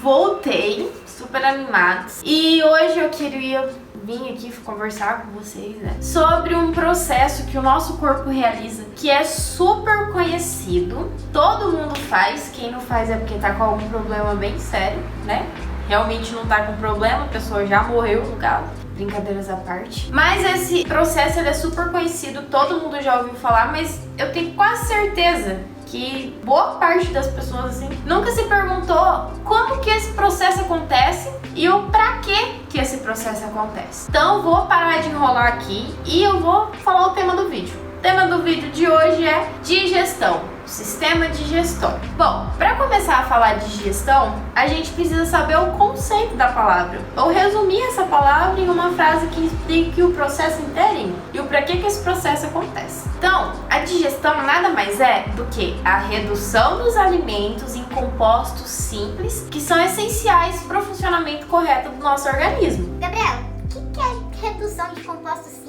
voltei, super animados. E hoje eu queria vir aqui conversar com vocês, né, sobre um processo que o nosso corpo realiza, que é super conhecido. Todo mundo faz, quem não faz é porque tá com algum problema bem sério, né? Realmente não tá com problema, a pessoa já morreu no caso. Brincadeiras à parte. Mas esse processo ele é super conhecido, todo mundo já ouviu falar, mas eu tenho quase certeza que boa parte das pessoas assim nunca se perguntou como que esse processo acontece e o pra que esse processo acontece. Então vou parar de enrolar aqui e eu vou falar o tema do vídeo. O tema do vídeo de hoje é digestão, sistema digestório. Bom, para começar a falar de digestão, a gente precisa saber o conceito da palavra, ou resumir essa palavra em uma frase que explique o processo inteirinho e o para que esse processo acontece. Então, a digestão nada mais é do que a redução dos alimentos em compostos simples que são essenciais para o funcionamento correto do nosso organismo. Gabriel, o que é redução de compostos simples?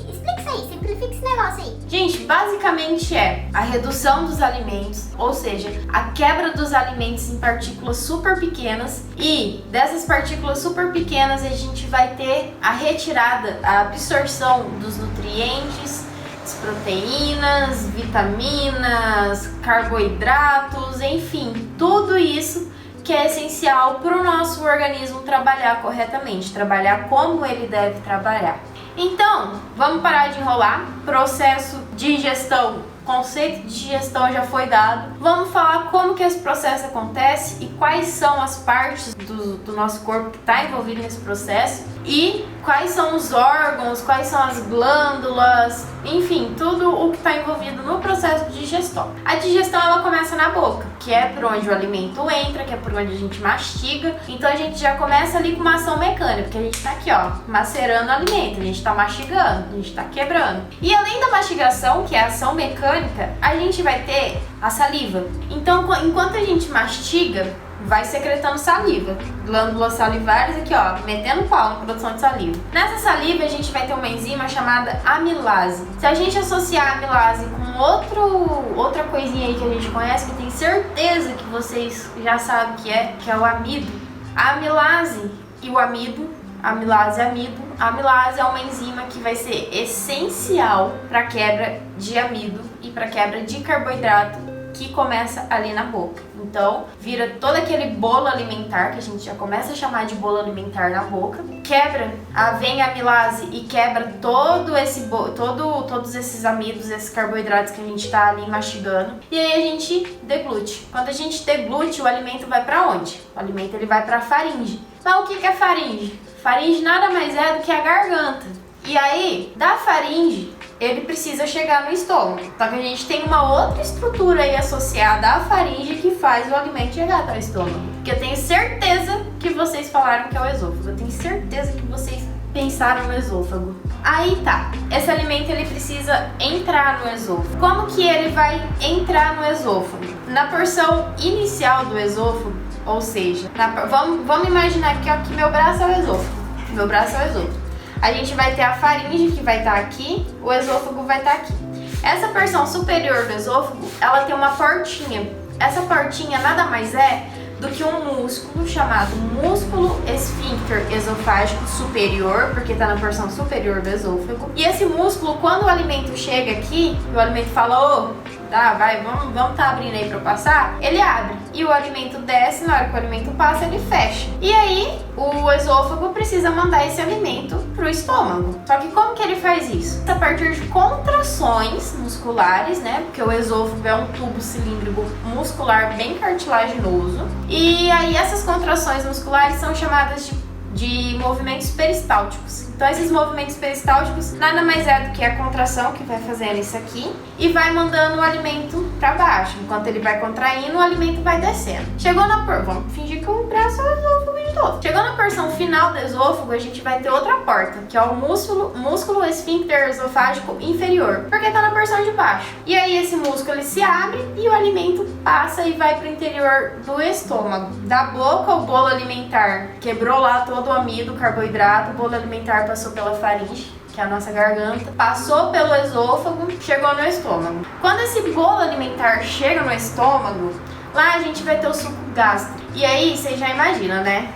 Explica isso aí, simplifica esse negócio aí. Gente, basicamente é a redução dos alimentos, ou seja, a quebra dos alimentos em partículas super pequenas, e dessas partículas super pequenas a gente vai ter a retirada, a absorção dos nutrientes, as proteínas, vitaminas, carboidratos, enfim, tudo isso que é essencial para o nosso organismo trabalhar corretamente, trabalhar como ele deve trabalhar. Então, vamos parar de enrolar. Processo de digestão, conceito de digestão já foi dado. Vamos falar como que esse processo acontece e quais são as partes do nosso corpo que está envolvido nesse processo e quais são os órgãos, quais são as glândulas, enfim, tudo o que está envolvido no processo de digestão. A digestão ela começa na boca, que é por onde o alimento entra, que é por onde a gente mastiga. Então a gente já começa ali com uma ação mecânica, porque a gente está aqui, ó, macerando o alimento, a gente está mastigando, a gente está quebrando. E além da mastigação, que é a ação mecânica, a gente vai ter a saliva. Então, enquanto a gente mastiga, vai secretando saliva, glândulas salivares aqui, ó, metendo pau na produção de saliva. Nessa saliva a gente vai ter uma enzima chamada amilase. Se a gente associar a amilase com outra coisinha aí que a gente conhece, que eu tenho certeza que vocês já sabem que é o amido. A amilase e o amido, amilase e amido. A amilase é uma enzima que vai ser essencial para quebra de amido e para quebra de carboidrato, que começa ali na boca. Então, vira todo aquele bolo alimentar, que a gente já começa a chamar de bolo alimentar na boca. Quebra, vem a amilase e quebra todos esses amidos, esses carboidratos que a gente tá ali mastigando. E aí a gente deglute. Quando a gente deglute, o alimento vai para onde? O alimento ele vai para a faringe. Mas o que é faringe? Faringe nada mais é do que a garganta. E aí, da faringe, ele precisa chegar no estômago. Só que a gente tem uma outra estrutura aí associada à faringe que faz o alimento chegar até o estômago. Que eu tenho certeza que vocês falaram que é o esôfago. Eu tenho certeza que vocês pensaram no esôfago. Aí tá, esse alimento ele precisa entrar no esôfago. Como que ele vai entrar no esôfago? Na porção inicial do esôfago, ou seja, vamos imaginar aqui, ó, que meu braço é o esôfago. Meu braço é o esôfago. A gente vai ter a faringe que vai estar aqui, o esôfago vai estar aqui. Essa porção superior do esôfago, ela tem uma portinha. Essa portinha nada mais é do que um músculo chamado músculo esfíncter esofágico superior, porque está na porção superior do esôfago. E esse músculo, quando o alimento chega aqui, o alimento fala, ô, tá, vai, vamos tá abrindo aí pra passar, ele abre. E o alimento desce, na hora que o alimento passa, ele fecha. E aí, o esôfago precisa mandar esse alimento pro estômago. Só que como que ele faz isso? A partir de contrações musculares, né? Porque o esôfago é um tubo cilíndrico muscular bem cartilaginoso. E aí, essas contrações musculares são chamadas de movimentos peristálticos. Então esses movimentos peristálticos nada mais é do que a contração que vai fazendo isso aqui e vai mandando o alimento para baixo. Enquanto ele vai contraindo, o alimento vai descendo. Chegou na vamos fingir que o braço é o esôfago de novo. Chegou na porção final do esôfago, a gente vai ter outra porta, que é o músculo esfíncter esofágico inferior, porque tá na porção de baixo. E aí esse músculo ele se abre e o alimento passa e vai para o interior do estômago. Da boca, o bolo alimentar quebrou lá todo o amido, o carboidrato, o bolo alimentar passou pela faringe, que é a nossa garganta, passou pelo esôfago, chegou no estômago. Quando esse bolo alimentar chega no estômago, lá a gente vai ter o suco gástrico. E aí, você já imagina, né?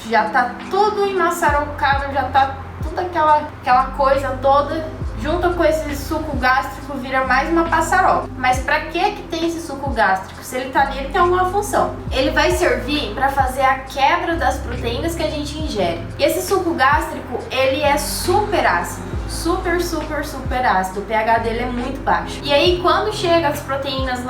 Já tá tudo enmaçarocado, já tá toda aquela coisa toda, junto com esse suco gástrico, vira mais uma passaroca. Mas pra que tem esse suco gástrico? Se ele tá ali, ele tem alguma função. Ele vai servir pra fazer a quebra das proteínas que a gente ingere. E esse suco gástrico, ele é super ácido. Super ácido. O pH dele é muito baixo. E aí, quando chega as proteínas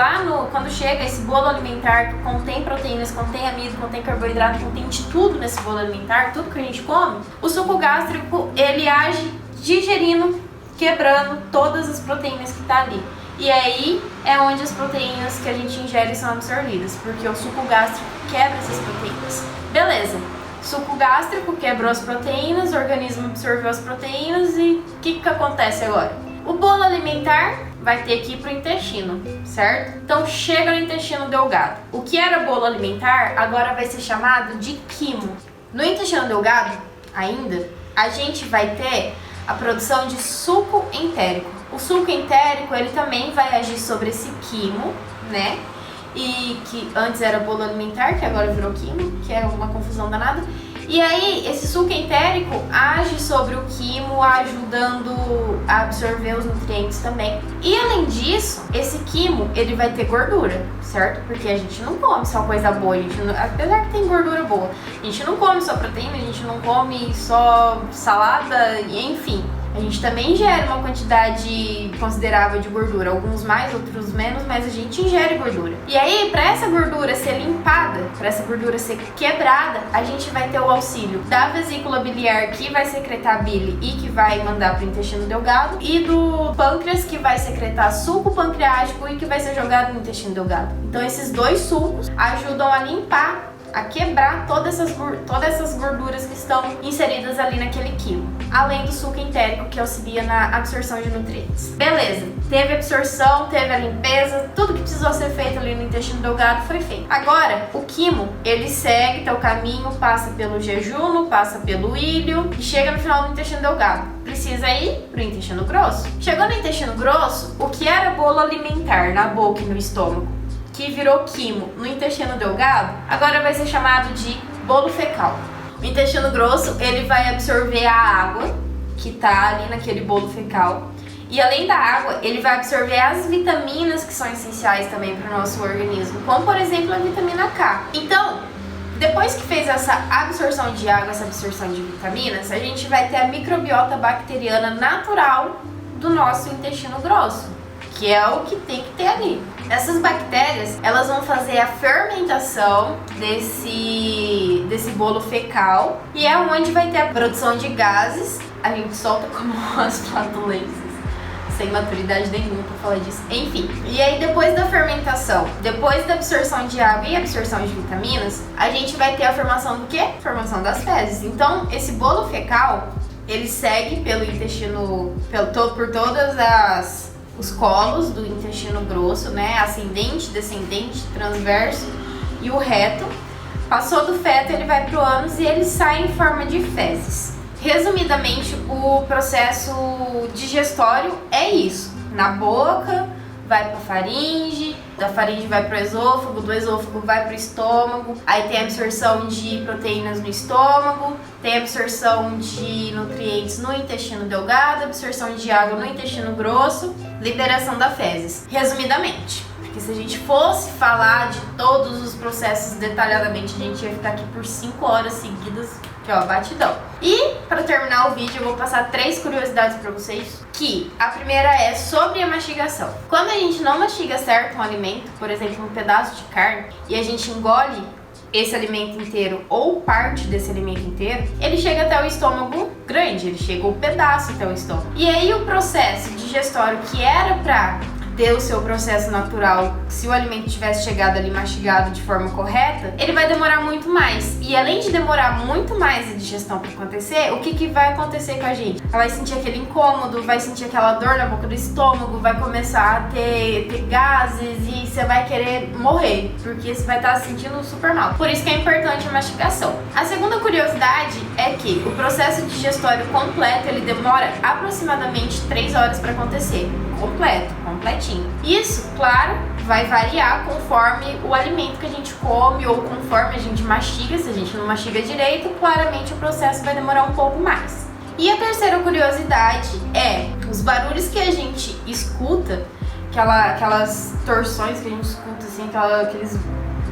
quando chega esse bolo alimentar que contém proteínas, contém amido, contém carboidrato, contém de tudo nesse bolo alimentar, tudo que a gente come, o suco gástrico, ele age digerindo, quebrando todas as proteínas que tá ali. E aí é onde as proteínas que a gente ingere são absorvidas, porque o suco gástrico quebra essas proteínas. Beleza. Suco gástrico quebrou as proteínas, o organismo absorveu as proteínas e o que acontece agora? O bolo alimentar vai ter que ir pro intestino, certo? Então chega no intestino delgado. O que era bolo alimentar agora vai ser chamado de quimo. No intestino delgado, ainda, a gente vai ter a produção de suco entérico. O suco entérico, ele também vai agir sobre esse quimo, né? E que antes era bolo alimentar, que agora virou quimo, que é uma confusão danada. E aí, esse suco entérico age sobre o quimo, ajudando a absorver os nutrientes também. E além disso, esse quimo, ele vai ter gordura, certo? Porque a gente não come só coisa boa, apesar que tem gordura boa. A gente não come só proteína, a gente não come só salada, enfim. A gente também ingere uma quantidade considerável de gordura, alguns mais, outros menos, mas a gente ingere gordura. E aí, para essa gordura ser limpada, para essa gordura ser quebrada, a gente vai ter o auxílio da vesícula biliar, que vai secretar bile e que vai mandar para o intestino delgado, e do pâncreas, que vai secretar suco pancreático e que vai ser jogado no intestino delgado. Então, esses dois sucos ajudam a limpar, a quebrar todas essas gorduras que estão inseridas ali naquele quimo. Além do suco entérico, que auxilia na absorção de nutrientes. Beleza, teve absorção, teve a limpeza, tudo que precisou ser feito ali no intestino delgado foi feito. Agora, o quimo, ele segue teu caminho, passa pelo jejuno, passa pelo ilho e chega no final do intestino delgado. Precisa ir pro intestino grosso. Chegou no intestino grosso, o que era bolo alimentar na boca e no estômago, que virou quimo no intestino delgado, agora vai ser chamado de bolo fecal. O intestino grosso, ele vai absorver a água que tá ali naquele bolo fecal. E além da água, ele vai absorver as vitaminas que são essenciais também para o nosso organismo, como por exemplo a vitamina K. Então, depois que fez essa absorção de água, essa absorção de vitaminas, a gente vai ter a microbiota bacteriana natural do nosso intestino grosso, que é o que tem que ter ali. Essas bactérias, elas vão fazer a fermentação desse bolo fecal, e é onde vai ter a produção de gases. A gente solta como as flatulências, sem maturidade nenhuma pra falar disso. Enfim, e aí depois da fermentação, depois da absorção de água e absorção de vitaminas, a gente vai ter a formação do quê? Formação das fezes. Então, esse bolo fecal, ele segue pelo intestino, por todas os colos do intestino grosso, né? Ascendente, descendente, transverso e o reto. Passou do feto, ele vai pro ânus e ele sai em forma de fezes. Resumidamente, o processo digestório é isso. Na boca, vai pra faringe, da faringe vai pro esôfago, do esôfago vai pro estômago, aí tem a absorção de proteínas no estômago, tem a absorção de nutrientes no intestino delgado, absorção de água no intestino grosso, liberação da fezes. Resumidamente, porque se a gente fosse falar de todos os processos detalhadamente, a gente ia ficar aqui por 5 horas seguidas, que ó, batidão. E para terminar o vídeo, eu vou passar 3 curiosidades para vocês, que a primeira é sobre a mastigação. Quando a gente não mastiga certo um alimento, por exemplo, um pedaço de carne, e a gente engole esse alimento inteiro ou parte desse alimento inteiro, ele chega até o estômago grande, ele chega um pedaço até o estômago. E aí o processo digestório, que era para ter o seu processo natural, se o alimento tivesse chegado ali mastigado de forma correta, ele vai demorar muito mais. E além de demorar muito mais a digestão para acontecer, o que vai acontecer com a gente? Ela vai sentir aquele incômodo, vai sentir aquela dor na boca do estômago, vai começar a ter gases e você vai querer morrer, porque você vai estar se sentindo super mal. Por isso que é importante a mastigação. A segunda curiosidade é que o processo digestório completo, ele demora aproximadamente 3 horas para acontecer. Completo, completinho. certinho. Isso, claro, vai variar conforme o alimento que a gente come ou conforme a gente mastiga. Se a gente não mastiga direito, claramente o processo vai demorar um pouco mais. E a terceira curiosidade é os barulhos que a gente escuta, aquelas torções que a gente escuta, assim, aqueles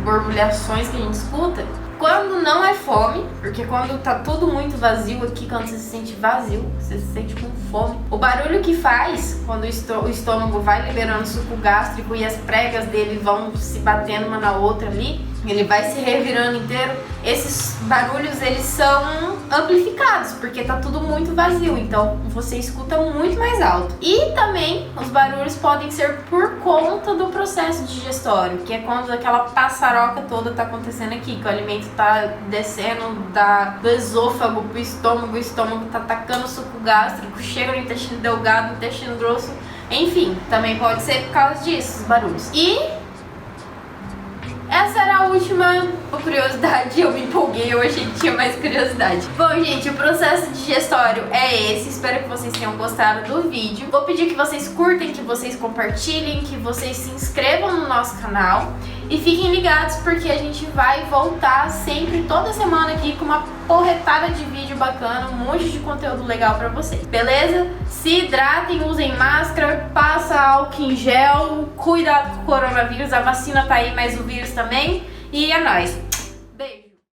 borbulhações que a gente escuta, quando não é fome, porque quando tá tudo muito vazio aqui, quando você se sente vazio, você se sente com fome, o barulho que faz quando o estômago vai liberando suco gástrico e as pregas dele vão se batendo uma na outra ali, ele vai se revirando inteiro, esses barulhos eles são amplificados, porque tá tudo muito vazio, então você escuta muito mais alto. E também os barulhos podem ser por conta do processo digestório, que é quando aquela passaroca toda tá acontecendo aqui, que o alimento tá descendo do esôfago pro estômago, o estômago tá atacando o suco gástrico, chega no intestino delgado, no intestino grosso, enfim, também pode ser por causa disso, os barulhos. E essa era a última curiosidade, eu me empolguei, eu achei que tinha mais curiosidade. Bom, gente, o processo digestório é esse, espero que vocês tenham gostado do vídeo. Vou pedir que vocês curtem, que vocês compartilhem, que vocês se inscrevam no nosso canal e fiquem ligados porque a gente vai voltar sempre, toda semana aqui com uma porretada de vídeo bacana, um monte de conteúdo legal pra vocês, beleza? Se hidratem, usem máscara, passa álcool em gel, cuidado com o coronavírus, a vacina tá aí, mas o vírus também, e é nóis!